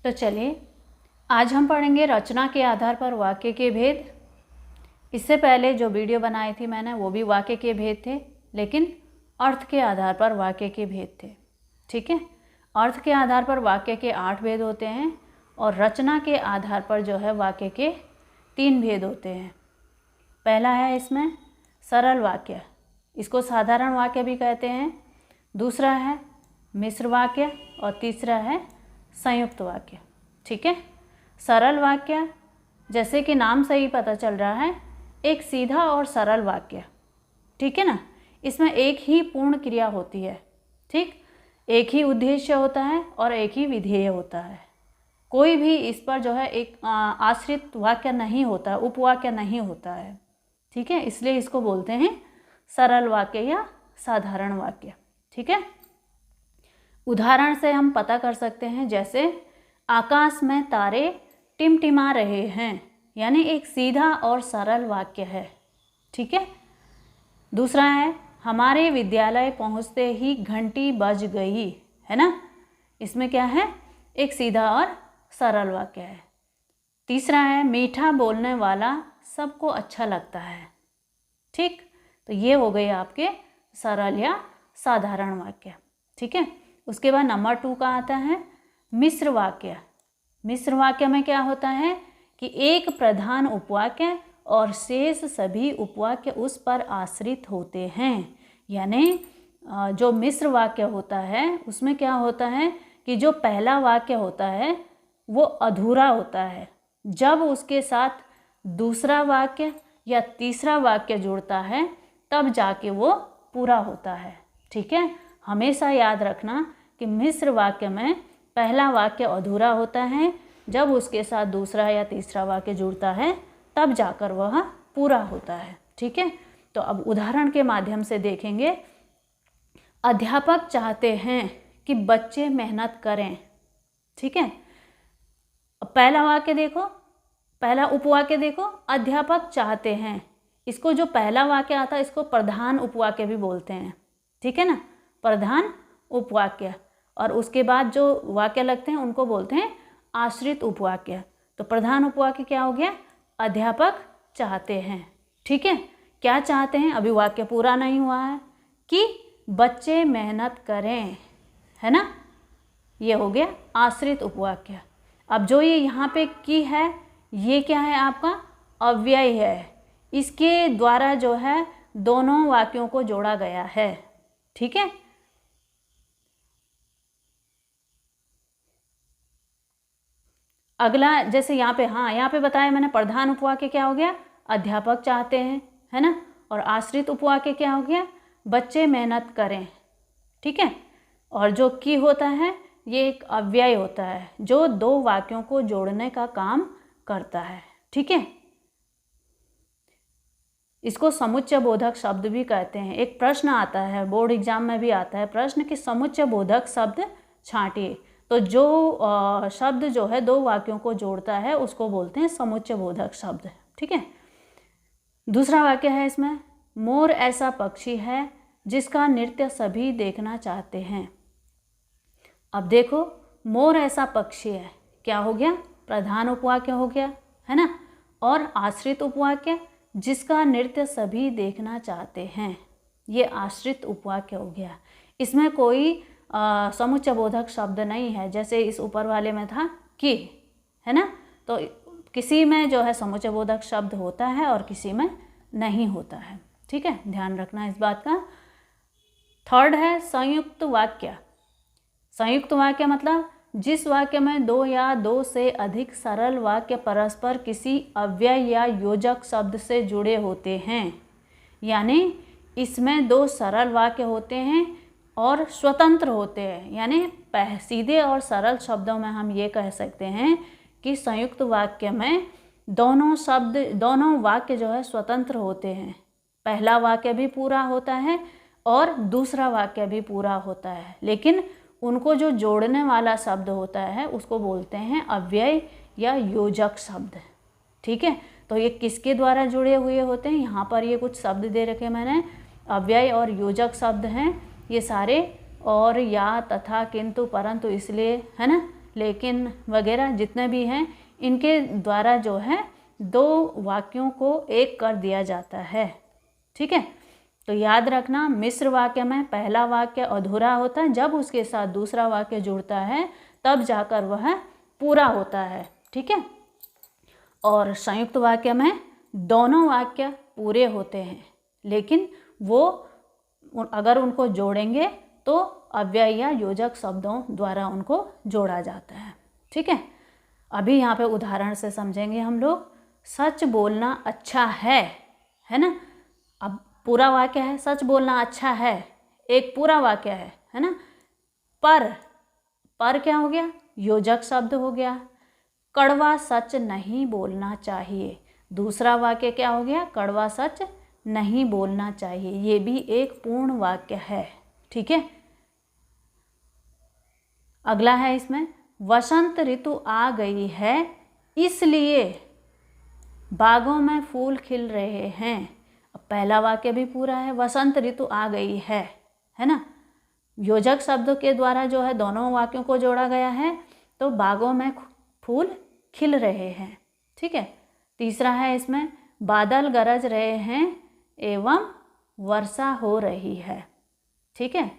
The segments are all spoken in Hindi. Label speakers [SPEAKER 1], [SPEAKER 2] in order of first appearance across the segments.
[SPEAKER 1] तो चलिए आज हम पढ़ेंगे रचना के आधार पर वाक्य के भेद। इससे पहले जो वीडियो बनाई थी मैंने वो भी वाक्य के भेद थे, लेकिन अर्थ के आधार पर वाक्य के भेद थे। ठीक है, अर्थ के आधार पर वाक्य के 8 भेद होते हैं और रचना के आधार पर जो है वाक्य के 3 भेद होते हैं। पहला है इसमें सरल वाक्य, इसको साधारण वाक्य भी कहते हैं। दूसरा है मिश्र वाक्य और तीसरा है संयुक्त वाक्य। ठीक है, सरल वाक्य जैसे कि नाम से ही पता चल रहा है, एक सीधा और सरल वाक्य। ठीक है ना, इसमें एक ही पूर्ण क्रिया होती है। ठीक, एक ही उद्देश्य होता है और एक ही विधेय होता है। कोई भी इस पर जो है एक आश्रित वाक्य नहीं होता, उपवाक्य नहीं होता है। ठीक है, इसलिए इसको बोलते हैं सरल वाक्य या साधारण वाक्य। ठीक है, उदाहरण से हम पता कर सकते हैं, जैसे आकाश में तारे टिमटिमा रहे हैं, यानी एक सीधा और सरल वाक्य है। ठीक है, दूसरा है हमारे विद्यालय पहुंचते ही घंटी बज गई, है ना। इसमें क्या है, एक सीधा और सरल वाक्य है। तीसरा है मीठा बोलने वाला सबको अच्छा लगता है। ठीक, तो ये हो गए आपके सरल या साधारण वाक्य। ठीक है, उसके बाद नंबर 2 का आता है मिश्र वाक्य। मिश्र वाक्य में क्या होता है कि एक प्रधान उपवाक्य और शेष सभी उपवाक्य उस पर आश्रित होते हैं। यानी जो मिश्र वाक्य होता है उसमें क्या होता है कि जो पहला वाक्य होता है वो अधूरा होता है, जब उसके साथ दूसरा वाक्य या तीसरा वाक्य जुड़ता है तब जाके वो पूरा होता है। ठीक है, हमेशा याद रखना कि मिश्र वाक्य में पहला वाक्य अधूरा होता है, जब उसके साथ दूसरा या तीसरा वाक्य जुड़ता है तब जाकर वह पूरा होता है। ठीक है, तो अब उदाहरण के माध्यम से देखेंगे। अध्यापक चाहते हैं कि बच्चे मेहनत करें। ठीक है, पहला वाक्य देखो, पहला उपवाक्य देखो, अध्यापक चाहते हैं। इसको जो पहला वाक्य आता है इसको प्रधान उपवाक्य भी बोलते हैं। ठीक है ना, प्रधान उपवाक्य। और उसके बाद जो वाक्य लगते हैं उनको बोलते हैं आश्रित उपवाक्य। तो प्रधान उपवाक्य क्या हो गया, अध्यापक चाहते हैं। ठीक है, क्या चाहते हैं, अभी वाक्य पूरा नहीं हुआ है, कि बच्चे मेहनत करें, है ना। ये हो गया आश्रित उपवाक्य। अब जो ये यहाँ पे की है, ये क्या है, आपका अव्यय है। इसके द्वारा जो है दोनों वाक्यों को जोड़ा गया है। ठीक है, अगला जैसे यहाँ पे, हाँ यहाँ पे बताया मैंने, प्रधान उपवाक्य क्या हो गया, अध्यापक चाहते हैं, है ना। और आश्रित उपवाक्य क्या हो गया, बच्चे मेहनत करें। ठीक है, और जो की होता है ये एक अव्यय होता है जो दो वाक्यों को जोड़ने का काम करता है। ठीक है, इसको समुच्चय बोधक शब्द भी कहते हैं। एक प्रश्न आता है, बोर्ड एग्जाम में भी आता है प्रश्न कि समुच्चय बोधक शब्द छांटिए। तो जो शब्द जो है दो वाक्यों को जोड़ता है उसको बोलते हैं समुच्चय बोधक शब्द। ठीक है, दूसरा वाक्य है इसमें, मोर ऐसा पक्षी है जिसका नृत्य सभी देखना चाहते हैं। अब देखो, मोर ऐसा पक्षी है, क्या हो गया, प्रधान उपवाक्य हो गया, है ना। और आश्रित उपवाक्य, जिसका नृत्य सभी देखना चाहते हैं, ये आश्रित उपवाक्य हो गया। इसमें कोई समुच्चय बोधक शब्द नहीं है, जैसे इस ऊपर वाले में था कि, है ना। तो किसी में जो है समुच्चय बोधक शब्द होता है और किसी में नहीं होता है। ठीक है, ध्यान रखना इस बात का। थर्ड है संयुक्त वाक्य। संयुक्त वाक्य मतलब जिस वाक्य में दो या दो से अधिक सरल वाक्य परस्पर किसी अव्यय या योजक शब्द से जुड़े होते हैं। यानी इसमें दो सरल वाक्य होते हैं और स्वतंत्र होते हैं। यानी सीधे और सरल शब्दों में हम ये कह सकते हैं कि संयुक्त वाक्य में दोनों वाक्य जो है स्वतंत्र होते हैं। पहला वाक्य भी पूरा होता है और दूसरा वाक्य भी पूरा होता है, लेकिन उनको जो जोड़ने वाला शब्द होता है उसको बोलते हैं अव्यय या योजक शब्द। ठीक है, तो ये किसके द्वारा जुड़े हुए होते हैं, यहाँ पर ये कुछ शब्द दे रखे मैंने, अव्यय और योजक शब्द हैं ये सारे, और या, तथा, किंतु, परंतु, इसलिए, है ना, लेकिन वगैरह जितने भी हैं, इनके द्वारा जो है दो वाक्यों को एक कर दिया जाता है। ठीक है, तो याद रखना मिश्र वाक्य में पहला वाक्य अधूरा होता है, जब उसके साथ दूसरा वाक्य जुड़ता है तब जाकर वह पूरा होता है। ठीक है, और संयुक्त वाक्य में दोनों वाक्य पूरे होते हैं, लेकिन वो अगर उनको जोड़ेंगे तो अव्यय या योजक शब्दों द्वारा उनको जोड़ा जाता है। ठीक है, अभी यहाँ पे उदाहरण से समझेंगे हम लोग। सच बोलना अच्छा है ना। अब पूरा वाक्य है, सच बोलना अच्छा है, एक पूरा वाक्य है ना। पर क्या हो गया, योजक शब्द हो गया। कड़वा सच नहीं बोलना चाहिए, दूसरा वाक्य क्या हो गया, कड़वा सच नहीं बोलना चाहिए, ये भी एक पूर्ण वाक्य है। ठीक है, अगला है इसमें वसंत ऋतु आ गई है इसलिए बागों में फूल खिल रहे हैं। अब पहला वाक्य भी पूरा है, वसंत ऋतु आ गई है ना। योजक शब्दों के द्वारा जो है दोनों वाक्यों को जोड़ा गया है, तो बागों में फूल खिल रहे हैं। ठीक है, तीसरा है इसमें बादल गरज रहे हैं एवं वर्षा हो रही है। ठीक है,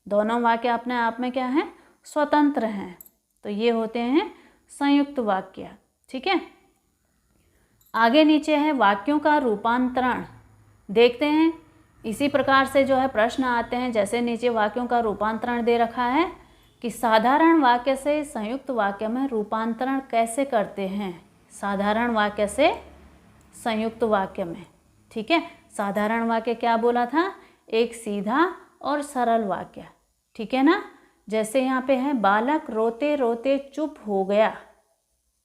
[SPEAKER 1] दोनों वाक्य अपने आप में क्या है, स्वतंत्र हैं, तो ये होते हैं संयुक्त वाक्य। ठीक है, आगे नीचे है वाक्यों का रूपांतरण। देखते हैं, इसी प्रकार से जो है प्रश्न आते हैं, जैसे नीचे वाक्यों का रूपांतरण दे रखा है कि साधारण वाक्य से संयुक्त वाक्य में रूपांतरण कैसे करते हैं, साधारण वाक्य से संयुक्त वाक्य में। ठीक है, साधारण वाक्य क्या बोला था, एक सीधा और सरल वाक्य। ठीक है ना, जैसे यहाँ पे है बालक रोते रोते चुप हो गया।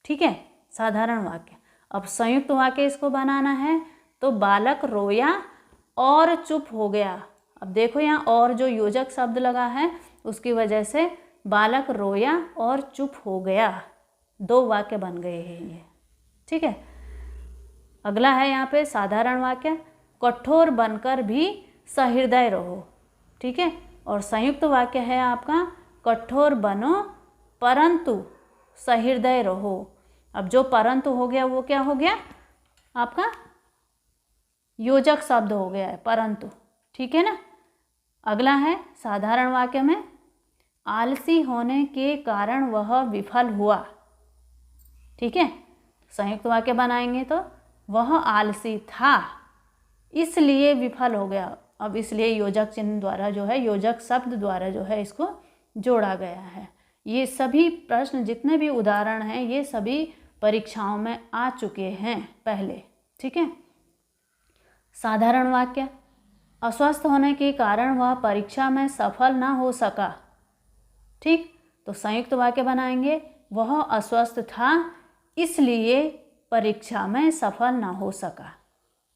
[SPEAKER 1] ठीक है, साधारण वाक्य। अब संयुक्त वाक्य इसको बनाना है, तो बालक रोया और चुप हो गया। अब देखो यहाँ और जो योजक शब्द लगा है उसकी वजह से बालक रोया और चुप हो गया, दो वाक्य बन गए हैं ये। ठीक है, अगला है यहाँ पे साधारण वाक्य, कठोर बनकर भी सहृदय रहो। ठीक है, और संयुक्त वाक्य है आपका कठोर बनो परंतु सहृदय रहो। अब जो परंतु हो गया वो क्या हो गया, आपका योजक शब्द हो गया है, परंतु। ठीक है ना, अगला है साधारण वाक्य में आलसी होने के कारण वह विफल हुआ। ठीक है, संयुक्त वाक्य बनाएंगे तो वह आलसी था इसलिए विफल हो गया। अब इसलिए योजक चिन्ह द्वारा जो है, योजक शब्द द्वारा जो है इसको जोड़ा गया है। ये सभी प्रश्न जितने भी उदाहरण हैं ये सभी परीक्षाओं में आ चुके हैं पहले। ठीक है, साधारण वाक्य, अस्वस्थ होने के कारण वह परीक्षा में सफल ना हो सका। ठीक, तो संयुक्त वाक्य बनाएंगे, वह अस्वस्थ था इसलिए परीक्षा में सफल ना हो सका।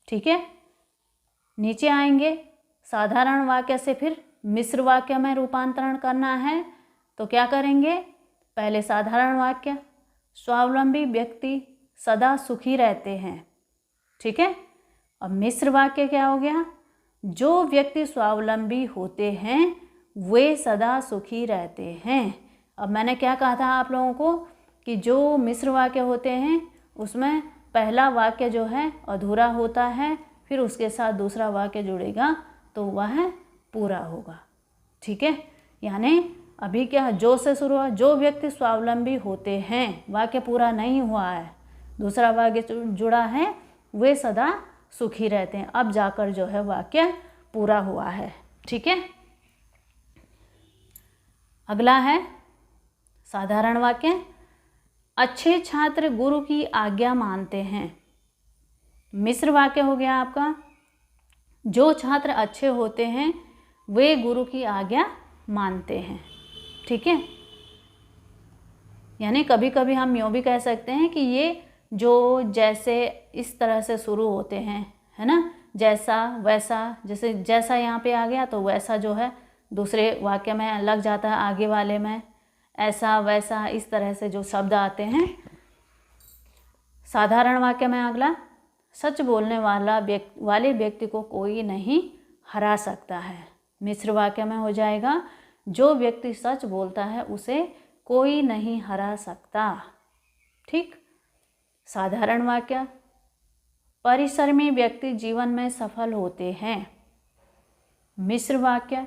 [SPEAKER 1] ठीक है, नीचे आएंगे, साधारण वाक्य से फिर मिश्र वाक्य में रूपांतरण करना है, तो क्या करेंगे, पहले साधारण वाक्य, स्वावलंबी व्यक्ति सदा सुखी रहते हैं। ठीक है, अब मिश्र वाक्य क्या हो गया, जो व्यक्ति स्वावलंबी होते हैं वे सदा सुखी रहते हैं। अब मैंने क्या कहा था आप लोगों को कि जो मिश्र वाक्य होते हैं उसमें पहला वाक्य जो है अधूरा होता है, फिर उसके साथ दूसरा वाक्य जुड़ेगा तो वह पूरा होगा। ठीक है, यानी अभी क्या, जो से शुरू हुआ, जो व्यक्ति स्वावलंबी होते हैं, वाक्य पूरा नहीं हुआ है, दूसरा वाक्य जुड़ा है, वे सदा सुखी रहते हैं, अब जाकर जो है वाक्य पूरा हुआ है। ठीक है, अगला है साधारण वाक्य, अच्छे छात्र गुरु की आज्ञा मानते हैं। मिश्र वाक्य हो गया आपका, जो छात्र अच्छे होते हैं वे गुरु की आज्ञा मानते हैं। ठीक है, यानी कभी कभी हम यूँ भी कह सकते हैं कि ये जो जैसे इस तरह से शुरू होते हैं, है ना, जैसा वैसा, जैसे जैसा यहाँ पे आ गया तो वैसा जो है दूसरे वाक्य में लग जाता है, आगे वाले में ऐसा वैसा, इस तरह से जो शब्द आते हैं। साधारण वाक्य में अगला, सच बोलने वाले व्यक्ति को कोई नहीं हरा सकता है। मिश्र वाक्य में हो जाएगा, जो व्यक्ति सच बोलता है उसे कोई नहीं हरा सकता। ठीक। साधारण वाक्य, परिश्रमी व्यक्ति जीवन में सफल होते हैं। मिश्र वाक्य,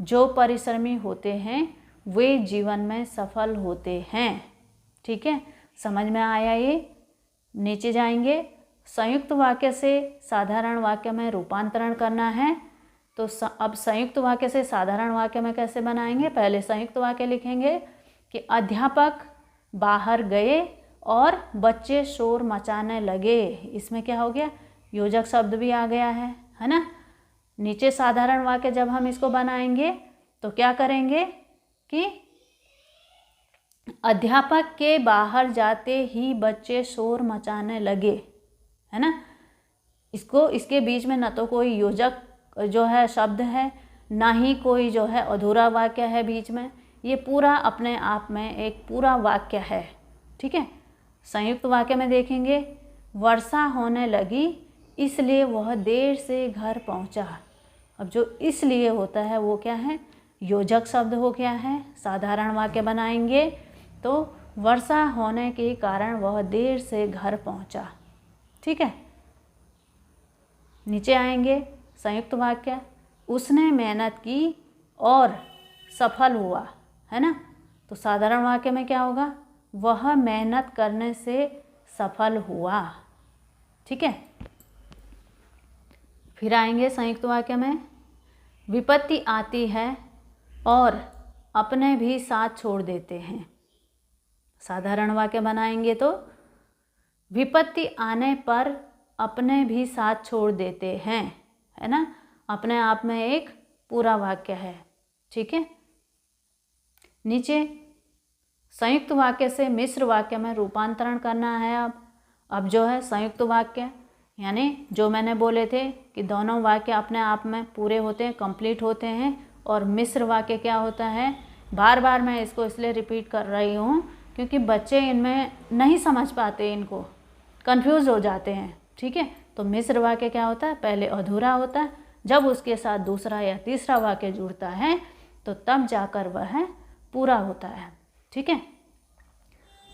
[SPEAKER 1] जो परिश्रमी होते हैं वे जीवन में सफल होते हैं। ठीक है, समझ में आया ये। नीचे जाएंगे, संयुक्त वाक्य से साधारण वाक्य में रूपांतरण करना है। तो अब संयुक्त वाक्य से साधारण वाक्य में कैसे बनाएंगे? पहले संयुक्त वाक्य लिखेंगे कि अध्यापक बाहर गए और बच्चे शोर मचाने लगे। इसमें क्या हो गया? योजक शब्द भी आ गया है ना। नीचे साधारण वाक्य जब हम इसको बनाएंगे तो क्या करेंगे कि अध्यापक के बाहर जाते ही बच्चे शोर मचाने लगे, है ना। इसके बीच में न तो कोई योजक जो है शब्द है, ना ही कोई जो है अधूरा वाक्य है बीच में। ये पूरा अपने आप में एक पूरा वाक्य है। ठीक है। संयुक्त वाक्य में देखेंगे, वर्षा होने लगी इसलिए वह देर से घर पहुंचा। अब जो इसलिए होता है वो क्या है? योजक शब्द हो गया है। साधारण वाक्य बनाएंगे तो वर्षा होने के कारण वह देर से घर पहुंचा। ठीक है। नीचे आएंगे, संयुक्त वाक्य, उसने मेहनत की और सफल हुआ, है ना। तो साधारण वाक्य में क्या होगा? वह मेहनत करने से सफल हुआ। ठीक है। फिर आएंगे संयुक्त वाक्य में, विपत्ति आती है और अपने भी साथ छोड़ देते हैं। साधारण वाक्य बनाएंगे तो विपत्ति आने पर अपने भी साथ छोड़ देते हैं, है ना। अपने आप में एक पूरा वाक्य है। ठीक है। नीचे संयुक्त वाक्य से मिश्र वाक्य में रूपांतरण करना है। अब जो है संयुक्त वाक्य यानी जो मैंने बोले थे कि दोनों वाक्य अपने आप में पूरे होते हैं, कंप्लीट होते हैं। और मिश्र वाक्य क्या होता है? बार बार मैं इसको इसलिए रिपीट कर रही हूँ क्योंकि बच्चे इनमें नहीं समझ पाते, इनको कंफ्यूज हो जाते हैं। ठीक है। तो मिश्र वाक्य क्या होता है? पहले अधूरा होता है, जब उसके साथ दूसरा या तीसरा वाक्य जुड़ता है तो तब जाकर वह पूरा होता है। ठीक है।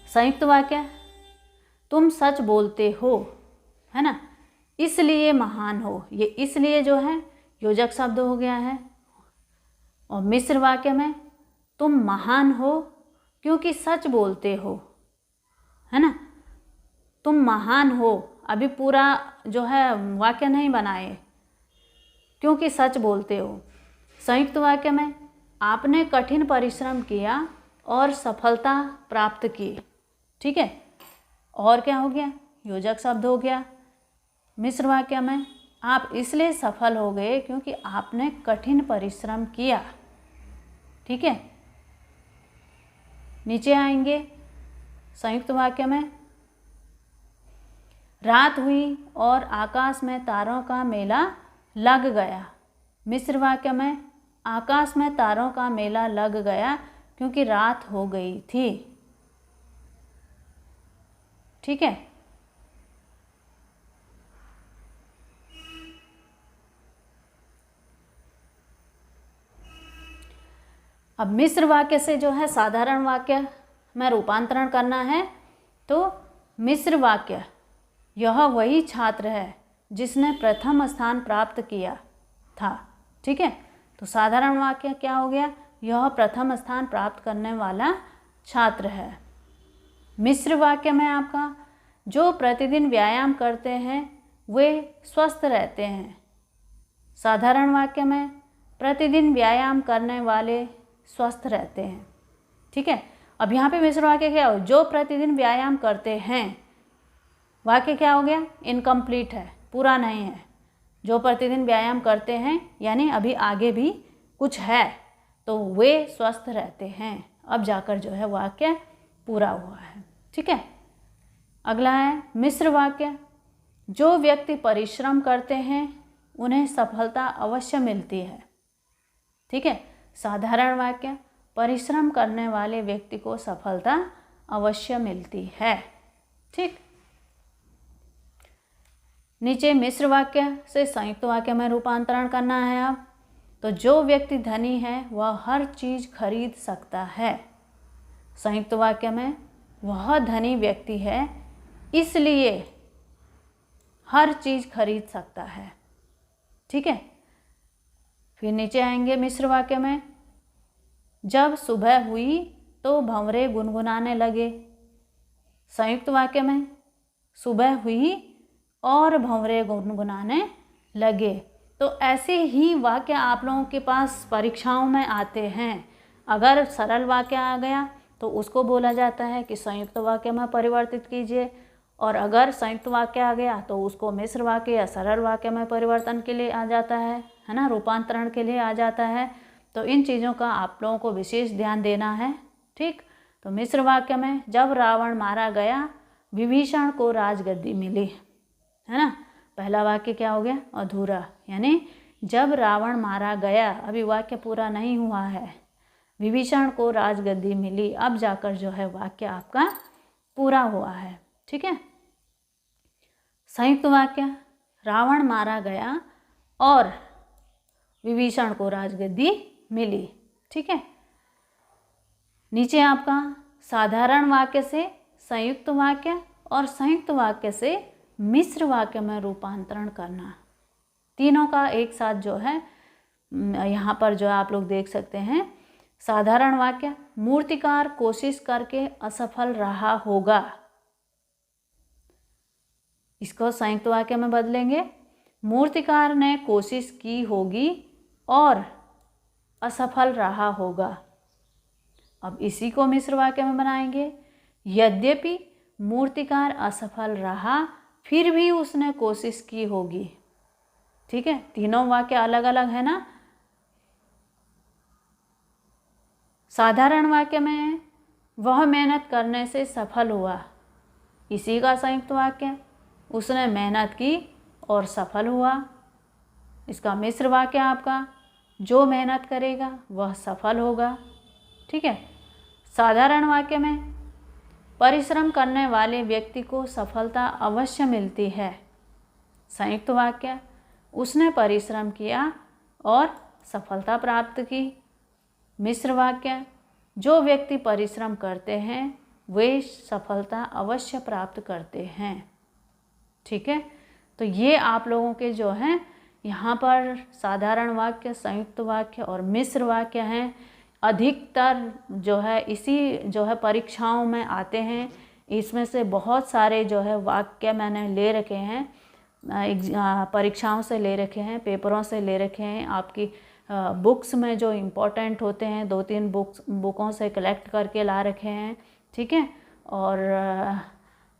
[SPEAKER 1] संयुक्त वाक्य, तुम सच बोलते हो, है ना, इसलिए महान हो। ये इसलिए जो है योजक शब्द हो गया है। और मिश्र वाक्य में तुम महान हो क्योंकि सच बोलते हो, है ना। तुम महान हो, अभी पूरा जो है वाक्य नहीं बनाए, क्योंकि सच बोलते हो। संयुक्त वाक्य में आपने कठिन परिश्रम किया और सफलता प्राप्त की। ठीक है। और क्या हो गया? योजक शब्द हो गया। मिश्र वाक्य में आप इसलिए सफल हो गए क्योंकि आपने कठिन परिश्रम किया। ठीक है। नीचे आएंगे, संयुक्त वाक्य में रात हुई और आकाश में तारों का मेला लग गया। मिश्र वाक्य में आकाश में तारों का मेला लग गया क्योंकि रात हो गई थी। ठीक है। अब मिश्र वाक्य से जो है साधारण वाक्य में रूपांतरण करना है। तो मिश्र वाक्य, यह वही छात्र है जिसने प्रथम स्थान प्राप्त किया था। ठीक है। तो साधारण वाक्य क्या हो गया? यह प्रथम स्थान प्राप्त करने वाला छात्र है। मिश्र वाक्य में आपका, जो प्रतिदिन व्यायाम करते हैं वे स्वस्थ रहते हैं। साधारण वाक्य में प्रतिदिन व्यायाम करने वाले स्वस्थ रहते हैं। ठीक है। अब यहाँ पे मिश्र वाक्य क्या हो? जो प्रतिदिन व्यायाम करते हैं, वाक्य क्या हो गया? इनकम्प्लीट है, पूरा नहीं है। जो प्रतिदिन व्यायाम करते हैं यानी अभी आगे भी कुछ है, तो वे स्वस्थ रहते हैं। अब जाकर जो है वाक्य पूरा हुआ है। ठीक है। अगला है मिश्र वाक्य, जो व्यक्ति परिश्रम करते हैं उन्हें सफलता अवश्य मिलती है। ठीक है। साधारण वाक्य, परिश्रम करने वाले व्यक्ति को सफलता अवश्य मिलती है। ठीक। नीचे मिश्र वाक्य से संयुक्त वाक्य में रूपांतरण करना है। अब तो जो व्यक्ति धनी है वह हर चीज खरीद सकता है। संयुक्त वाक्य में वह धनी व्यक्ति है इसलिए हर चीज़ खरीद सकता है। ठीक है, फिर नीचे आएंगे मिश्र वाक्य में, जब सुबह हुई तो भंवरे गुनगुनाने लगे। संयुक्त वाक्य में सुबह हुई और भंवरे गुनगुनाने लगे। तो ऐसे ही वाक्य आप लोगों के पास परीक्षाओं में आते हैं। अगर सरल वाक्य आ गया तो उसको बोला जाता है कि संयुक्त वाक्य में परिवर्तित कीजिए, और अगर संयुक्त वाक्य आ गया तो उसको मिश्र वाक्य या सरल वाक्य में परिवर्तन के लिए आ जाता है ना, रूपांतरण के लिए आ जाता है। तो इन चीज़ों का आप लोगों को विशेष ध्यान देना है। ठीक, तो मिश्र वाक्य में जब रावण मारा गया विभीषण को राजगद्दी मिली, है ना। पहला वाक्य क्या हो गया, अधूरा, यानी जब रावण मारा गया, अभी वाक्य पूरा नहीं हुआ है, विभीषण को राजगद्दी मिली, अब जाकर जो है वाक्य आपका पूरा हुआ है। ठीक है, संयुक्त वाक्य रावण मारा गया और विभीषण को राजगद्दी मिली। ठीक है, नीचे आपका साधारण वाक्य से संयुक्त वाक्य और संयुक्त वाक्य से मिश्र वाक्य में रूपांतरण करना, तीनों का एक साथ जो है यहाँ पर जो आप लोग देख सकते हैं। साधारण वाक्य, मूर्तिकार कोशिश करके असफल रहा होगा, इसको संयुक्त वाक्य में बदलेंगे, मूर्तिकार ने कोशिश की होगी और असफल रहा होगा। अब इसी को मिश्र वाक्य में बनाएंगे, यद्यपि मूर्तिकार असफल रहा फिर भी उसने कोशिश की होगी। ठीक है, तीनों वाक्य अलग अलग है ना। साधारण वाक्य में वह मेहनत करने से सफल हुआ, इसी का संयुक्त वाक्य, उसने मेहनत की और सफल हुआ। इसका मिश्र वाक्य आपका, जो मेहनत करेगा वह सफल होगा। ठीक है, साधारण वाक्य में परिश्रम करने वाले व्यक्ति को सफलता अवश्य मिलती है। संयुक्त वाक्य, उसने परिश्रम किया और सफलता प्राप्त की। मिश्र वाक्य, जो व्यक्ति परिश्रम करते हैं वे सफलता अवश्य प्राप्त करते हैं। ठीक है, तो ये आप लोगों के जो हैं यहाँ पर साधारण वाक्य, संयुक्त वाक्य और मिश्र वाक्य हैं। अधिकतर जो है इसी जो है परीक्षाओं में आते हैं। इसमें से बहुत सारे जो है वाक्य मैंने ले रखे हैं, परीक्षाओं से ले रखे हैं, पेपरों से ले रखे हैं, आपकी बुक्स में जो इम्पोर्टेंट होते हैं 2-3 बुकों से कलेक्ट करके ला रखे हैं। ठीक है, और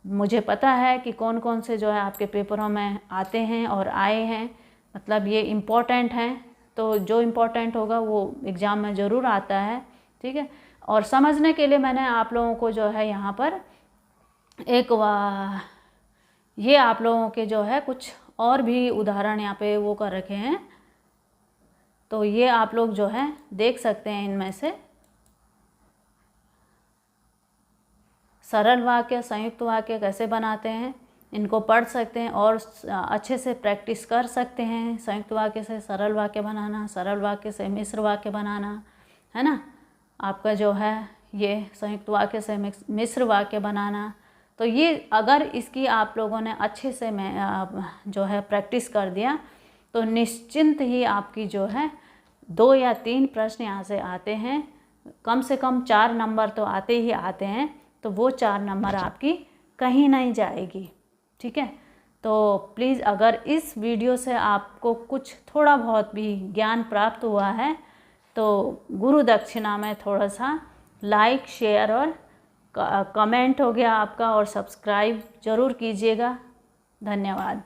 [SPEAKER 1] मुझे पता है कि कौन कौन से जो है आपके पेपरों में आते हैं और आए हैं, मतलब ये इम्पोर्टेंट हैं, तो जो इम्पोर्टेंट होगा वो एग्ज़ाम में ज़रूर आता है। ठीक है, और समझने के लिए मैंने आप लोगों को जो है यहाँ पर ये आप लोगों के जो है कुछ और भी उदाहरण यहाँ पे वो कर रखे हैं, तो ये आप लोग जो है देख सकते हैं। इनमें से सरल वाक्य, संयुक्त वाक्य कैसे बनाते हैं इनको पढ़ सकते हैं और अच्छे से प्रैक्टिस कर सकते हैं। संयुक्त वाक्य से सरल वाक्य बनाना, सरल वाक्य से मिश्र वाक्य बनाना, है ना। आपका जो है ये संयुक्त वाक्य से मिश्र वाक्य बनाना, तो ये अगर इसकी आप लोगों ने अच्छे से जो है प्रैक्टिस कर दिया तो निश्चिंत ही आपकी जो है 2 या 3 प्रश्न यहाँ से आते हैं, कम से कम 4 नंबर तो आते ही आते हैं, तो वो 4 नंबर आपकी कहीं नहीं जाएगी। ठीक है, तो प्लीज़ अगर इस वीडियो से आपको कुछ थोड़ा बहुत भी ज्ञान प्राप्त हुआ है तो गुरु दक्षिणा में थोड़ा सा लाइक, शेयर और कमेंट हो गया आपका, और सब्सक्राइब ज़रूर कीजिएगा। धन्यवाद।